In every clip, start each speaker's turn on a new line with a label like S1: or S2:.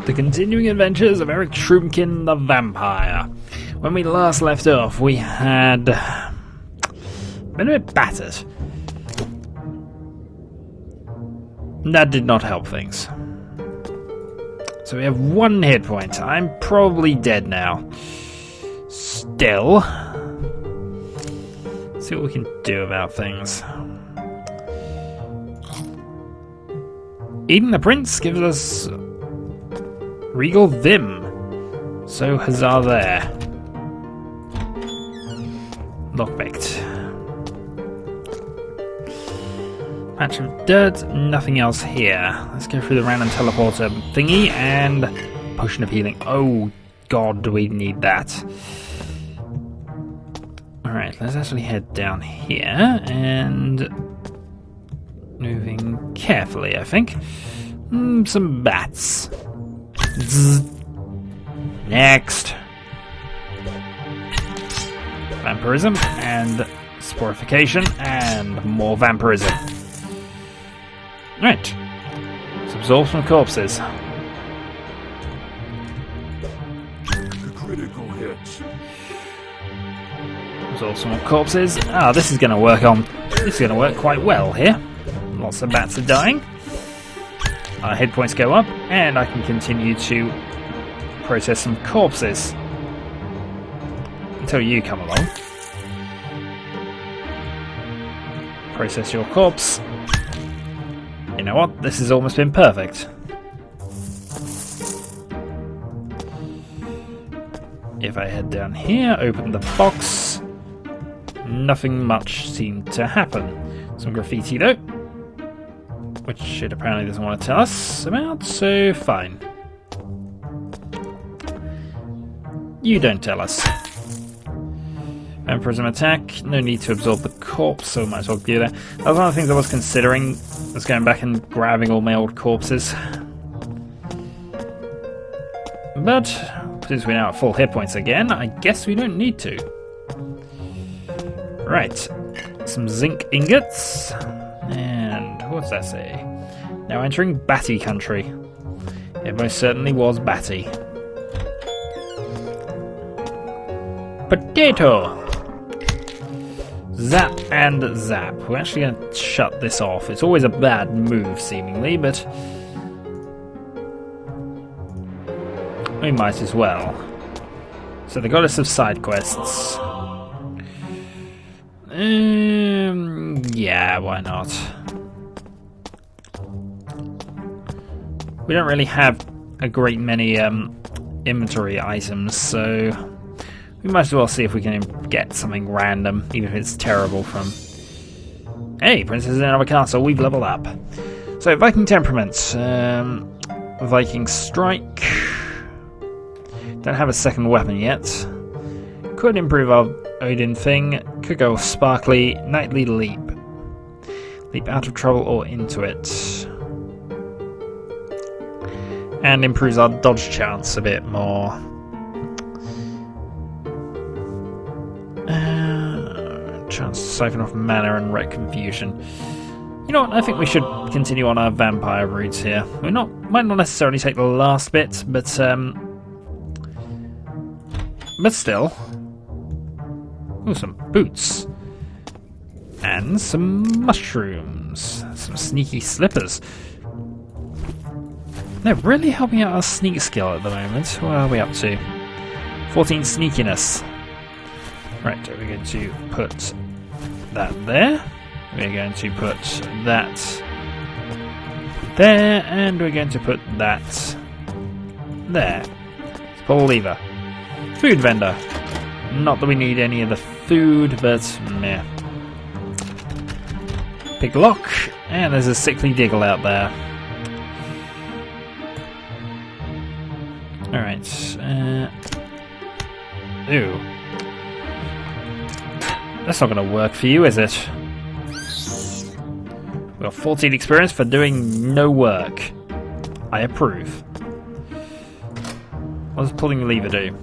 S1: The continuing adventures of Eric Shroomkin the Vampire. When we last left off, we had been a bit battered. That did not help things. So we have 1 hit point. I'm probably dead now. Still, let's see what we can do about things. Eating the Prince gives us Regal Vim. So huzzah there. Lockpicked. Patch of dirt, nothing else here. Let's go through the random teleporter thingy and potion of healing. Oh god, do we need that. Alright, let's actually head down here and moving carefully, I think. Some bats. Zzz. Next. Vampirism and sporification and more vampirism. Right. Let's absorb some corpses.
S2: Critical hits.
S1: Absorb some more corpses. Ah, this is gonna work quite well here. Lots of bats are dying. Our hit points go up, and I can continue to process some corpses until you come along. Process your corpse. You know what? This has almost been perfect. If I head down here, open the box, nothing much seemed to happen. Some graffiti though, which it apparently doesn't want to tell us about, so fine. You don't tell us. Vampirism attack, no need to absorb the corpse, so might as well do that. That was one of the things I was considering, was going back and grabbing all my old corpses. But, since we're now at full hit points again, I guess we don't need to. Right, some zinc ingots, and what's that say? Now entering Batty country. It most certainly was Batty. Potato! Zap and zap. We're actually going to shut this off. It's always a bad move, seemingly, but we might as well. So the goddess of side quests. Yeah, why not? We don't really have a great many inventory items, so we might as well see if we can get something random, even if it's terrible from... Hey, Princess in our castle, we've leveled up. So, Viking temperament, Viking strike. Don't have a second weapon yet. Could improve our Odin thing. Could go sparkly, nightly leap. Leap out of trouble or into it. And improves our dodge chance a bit more. Chance to siphon off mana and wreck confusion. You know what? I think we should continue on our vampire routes here. Might not necessarily take the last bit, but still. Oh, some boots and some mushrooms, some sneaky slippers. They're really helping out our sneak skill at the moment. What are we up to? 14 sneakiness. Right, we're going to put that there. We're going to put that there, and we're going to put that there. Let's pull a lever. Food vendor. Not that we need any of the food, but meh. Pick lock, and there's a sickly diggle out there. Alright, ooh. That's not going to work for you, is it? We've got 14 experience for doing no work. I approve. What does pulling the lever do?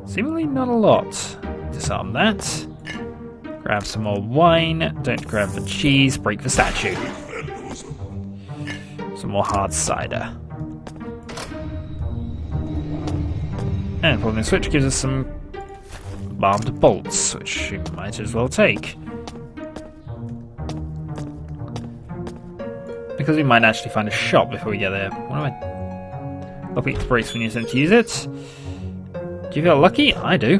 S1: Seemingly not a lot. Disarm that. Grab some more wine. Don't grab the cheese. Break the statue. Some more hard cider. And pulling the switch gives us some barbed bolts, which we might as well take. Because we might actually find a shop before we get there. What am I? Lockpick the brakes when you attempt to use it. Do you feel lucky? I do.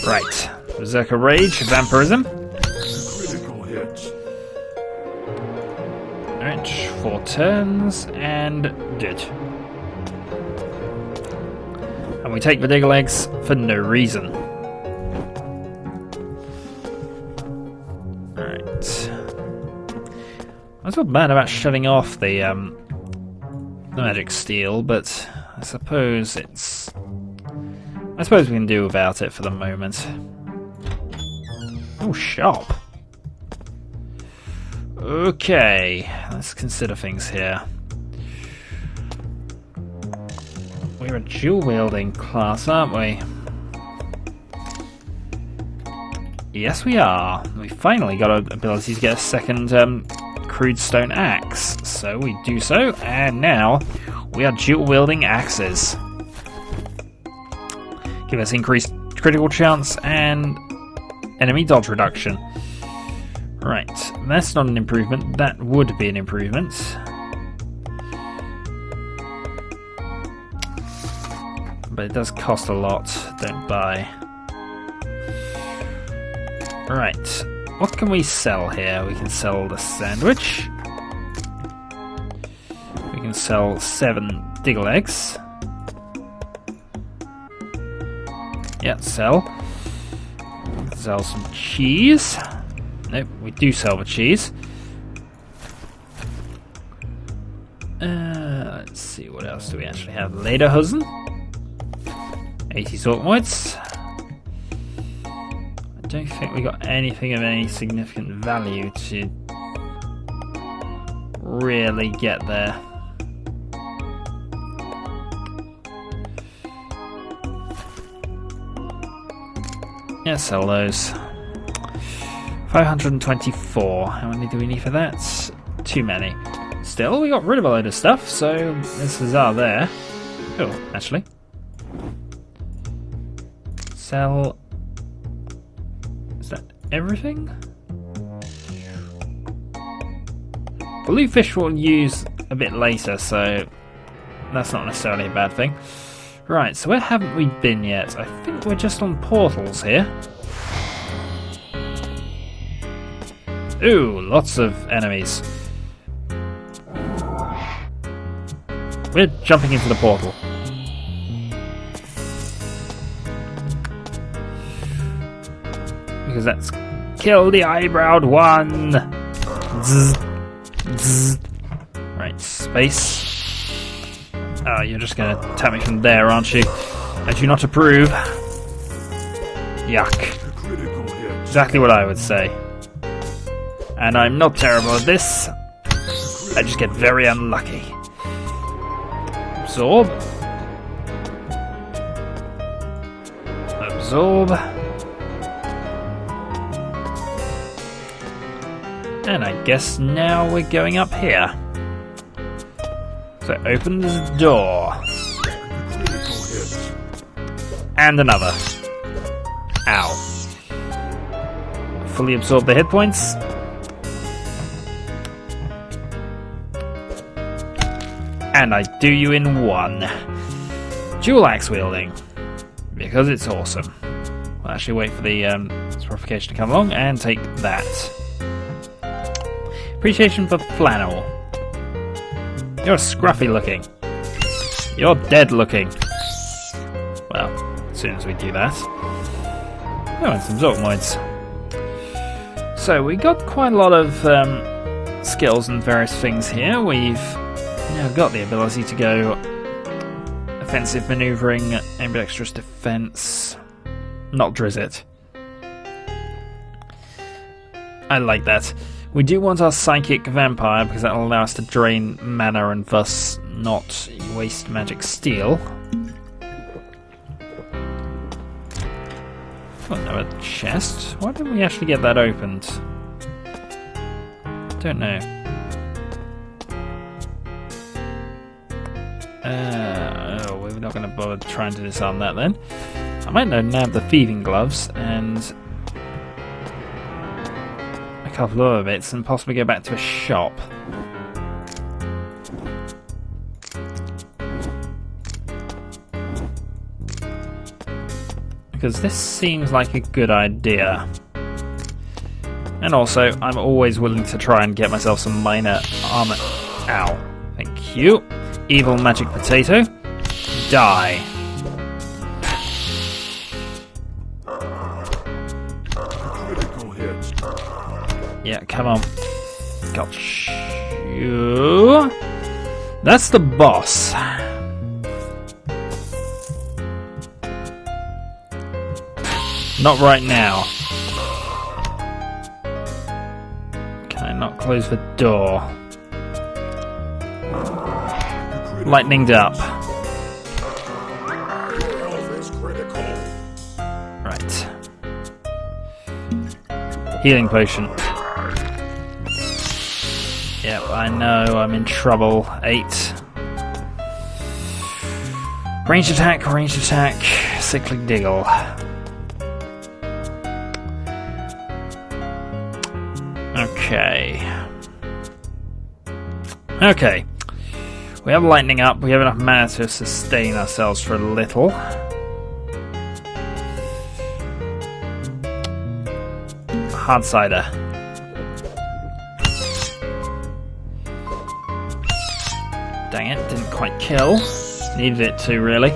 S1: Right. Berserker Rage, Vampirism.
S2: Critical hit.
S1: Alright, 4 turns, and did. And we take the digger legs for no reason. Alright. I feel bad about shutting off the magic steel, but I suppose we can do without it for the moment. Oh, shop. Okay, let's consider things here. We're a dual-wielding class, aren't we? Yes, we are. We finally got our ability to get a second crude stone axe. So we do so, and now we are dual-wielding axes. Give us increased critical chance and enemy dodge reduction. Right, that's not an improvement. That would be an improvement. But it does cost a lot. Don't buy. Right, what can we sell here? We can sell the sandwich. We can sell 7 digger legs. Yeah, sell. Sell some cheese. Nope, we do sell the cheese. Let's see, what else do we actually have? Lederhosen. 80 Zorkmoids. I don't think we got anything of any significant value to really get there. Yeah, sell those. 524. How many do we need for that? Too many. Still, we got rid of a load of stuff, so this is our there. Oh, actually. Sell. Is that everything? Blue fish we'll use a bit later, so that's not necessarily a bad thing. Right, so where haven't we been yet? I think we're just on portals here. Ooh, lots of enemies. We're jumping into the portal. Because that's kill the eyebrowed one. Zzz. Zzz. Right, space. Oh, you're just gonna tap me from there, aren't you? I do not approve. Yuck. Exactly what I would say. And I'm not terrible at this. I just get very unlucky. Absorb. Absorb. And I guess now we're going up here. So open this door. And another. Ow. Fully absorb the hit points. And I do you in one. Dual axe wielding. Because it's awesome. We'll actually wait for the scarification to come along and take that. Appreciation for flannel. You're scruffy looking. You're dead looking. Well, as soon as we do that. Oh, and some Zorkmoids. So we got quite a lot of skills and various things here. We've now got the ability to go offensive maneuvering, ambidextrous defense, not Drizzt. I like that. We do want our Psychic Vampire because that will allow us to drain mana and thus not waste magic steel. Oh, another chest. Why didn't we actually get that opened? Don't know. We're not going to bother trying to disarm that then. I might nab the thieving gloves and a couple of other bits and possibly go back to a shop. Because this seems like a good idea. And also, I'm always willing to try and get myself some minor armor. Ow. Thank you. Evil magic potato. Die.
S2: Critical hit.
S1: Yeah, come on. Got you. That's the boss. Not right now. Can I not close the door? Lightninged up. Right. Healing potion. Yep, I know, I'm in trouble. 8. Ranged attack, cyclic diggle. Okay. We have lightning up, we have enough mana to sustain ourselves for a little. Hard cider. Dang it, didn't quite kill. Needed it to, really.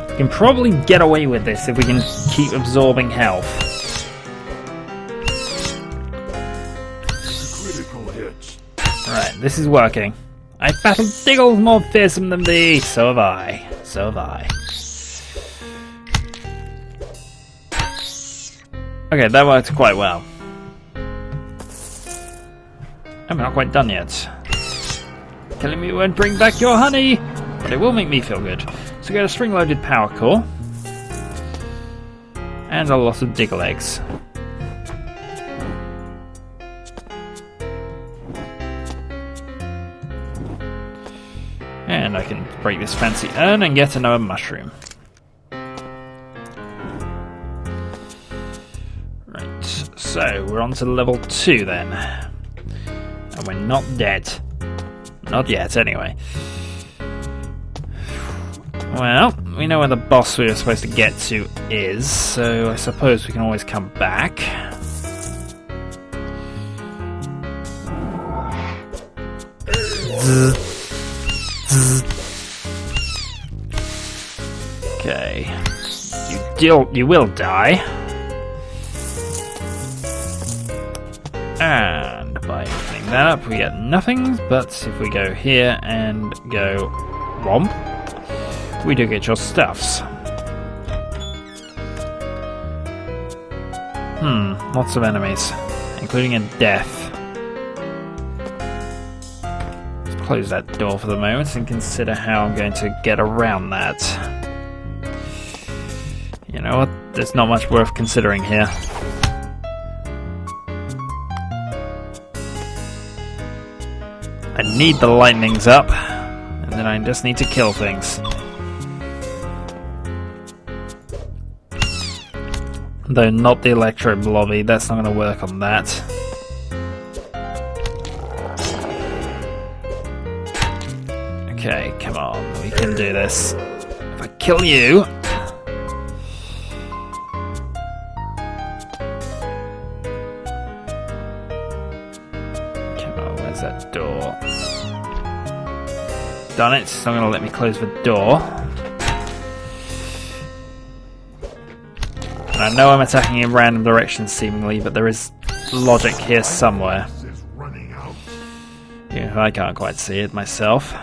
S1: We can probably get away with this if we can keep absorbing health. Right, this is working. I've battled Diggles more fearsome than thee. So have I. So have I. Okay, that worked quite well. I'm not quite done yet. Telling me it won't bring back your honey, but it will make me feel good. So get a spring-loaded power core. And a lot of Diggle eggs. And I can break this fancy urn and get another mushroom. Right, so we're on to level 2 then. And we're not dead. Not yet, anyway. Well, we know where the boss we were supposed to get to is, so I suppose we can always come back. Okay. You will die. And by opening that up, we get nothing, but if we go here and go romp, we do get your stuffs. Lots of enemies, including a death. Let's close that door for the moment and consider how I'm going to get around that. You know what? There's not much worth considering here. I need the lightnings up, and then I just need to kill things. Though not the electro blobby, that's not going to work on that. Okay, come on, we can do this. If I kill you... Come on, where's that door? Done it, it's not going to let me close the door. And I know I'm attacking in random directions seemingly, but there is logic here somewhere. Yeah, I can't quite see it myself.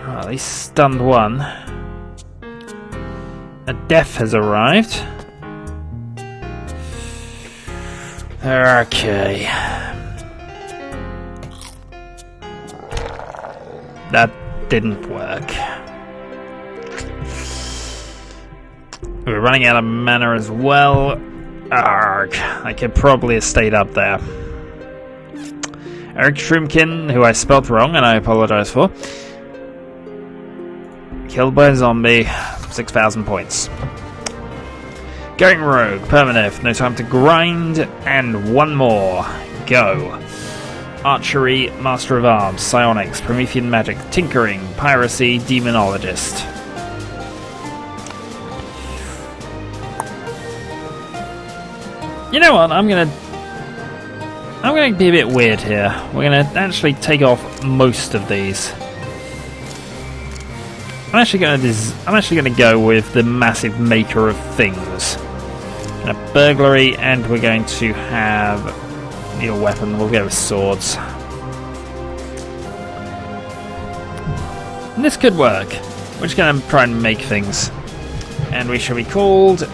S1: Oh, at least stunned one. A death has arrived. Okay. That didn't work. We're running out of mana as well. Arg. I could probably have stayed up there. Eric Shroomkin, who I spelt wrong and I apologise for. Killed by a zombie, 6,000 points. Going rogue, permanent, no time to grind, and one more. Go. Archery, Master of Arms, Psionics, Promethean Magic, Tinkering, Piracy, Demonologist. You know what, I'm gonna be a bit weird here. We're gonna actually take off most of these. I'm actually gonna go with the massive maker of things. A burglary, and we're going to have your weapon. We'll go with swords. And this could work. We're just gonna try and make things, and we shall be called.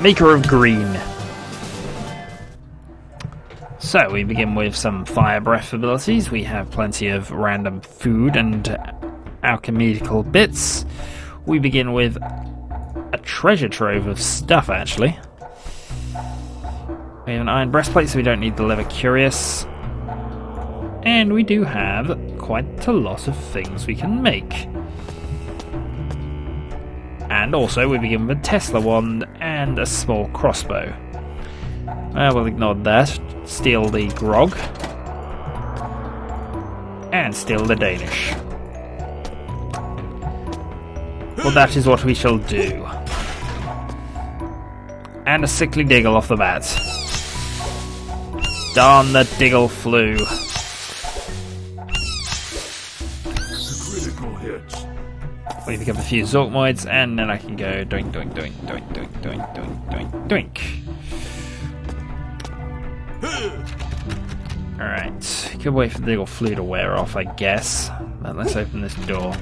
S1: Maker of Green. So we begin with some fire breath abilities. We have plenty of random food and alchemical bits. We begin with a treasure trove of stuff, actually. We have an iron breastplate, so we don't need the leather cuirass. And we do have quite a lot of things we can make. And also we begin with a Tesla wand and a small crossbow. We'll ignore that. Steal the grog. And steal the Danish. Well, that is what we shall do. And a sickly diggle off the bat. Darn, the diggle flew.
S2: Critical hits.
S1: We pick up a few Zorkmoids, and then I can go doink, doink, doink, doink, doink, doink, doink, doink, doink. Alright, could wait for the diggle flu to wear off, I guess. But let's open this door.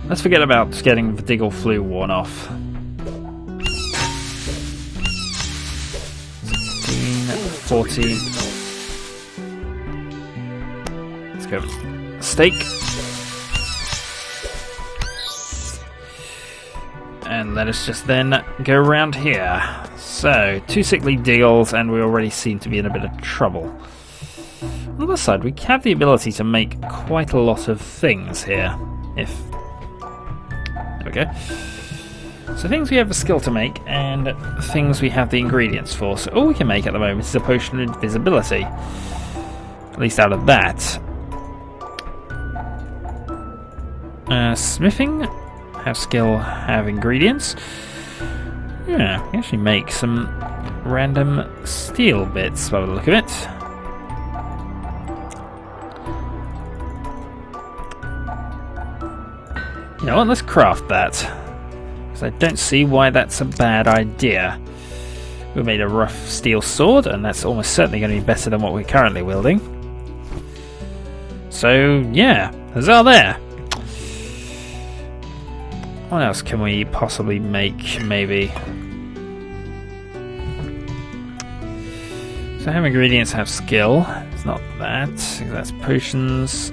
S1: Let's forget about getting the diggle flu worn off. 16, 14. Let's go. Steak. And let us just then go around here. So, 2 sickly diggles, and we already seem to be in a bit of trouble. On the other side, we have the ability to make quite a lot of things here. There we go. So things we have the skill to make, and things we have the ingredients for. So all we can make at the moment is a potion of invisibility. At least out of that. Smithing. Have skill, have ingredients. Yeah, we can actually make some random steel bits by the look of it. You know what, let's craft that. Because I don't see why that's a bad idea. We made a rough steel sword, and that's almost certainly going to be better than what we're currently wielding. So, yeah, huzzah there! What else can we possibly make, maybe? So have ingredients, have skill. It's not that. That's potions.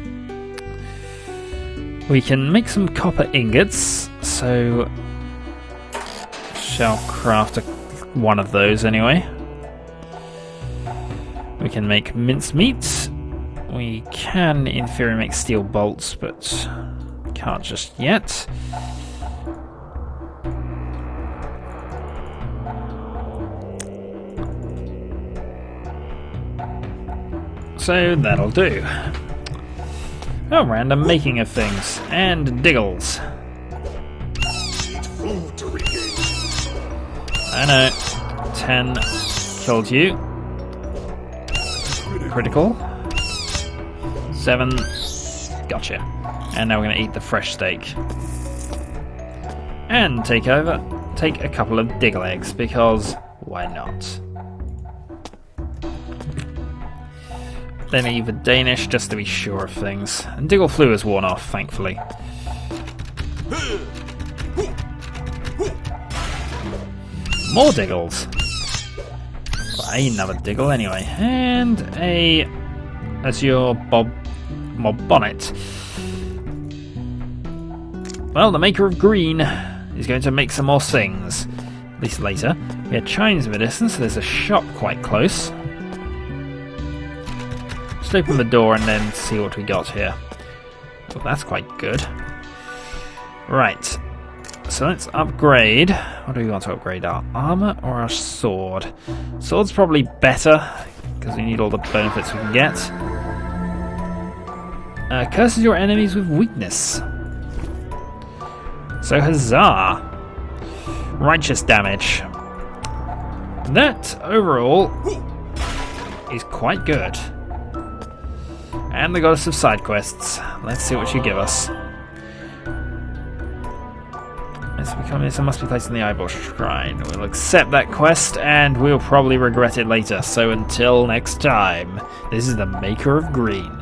S1: We can make some copper ingots, so shall craft one of those anyway. We can make mincemeat. We can, in theory, make steel bolts, but can't just yet. So that'll do. Oh, random making of things. And diggles. I know. 10 killed you. Critical. 7. Gotcha. And now we're going to eat the fresh steak. And take a couple of diggle eggs, because why not? Then either Danish, just to be sure of things. And diggle flu is worn off, thankfully. More diggles! Well, another diggle anyway. And a Azure mob bonnet. Well, the maker of green is going to make some more things. At least later. We had chimes in the distance, so there's a shop quite close. Just open the door and then see what we got here. Well, that's quite good. Right. So let's upgrade. What do we want to upgrade? Our armor or our sword? Sword's probably better, because we need all the benefits we can get. Curses your enemies with weakness. So huzzah! Righteous damage. That, overall, is quite good. And the goddess of side quests. Let's see what she give us. This must be placed in the eyeball shrine. We'll accept that quest, and we'll probably regret it later. So until next time, this is the Maker of Green.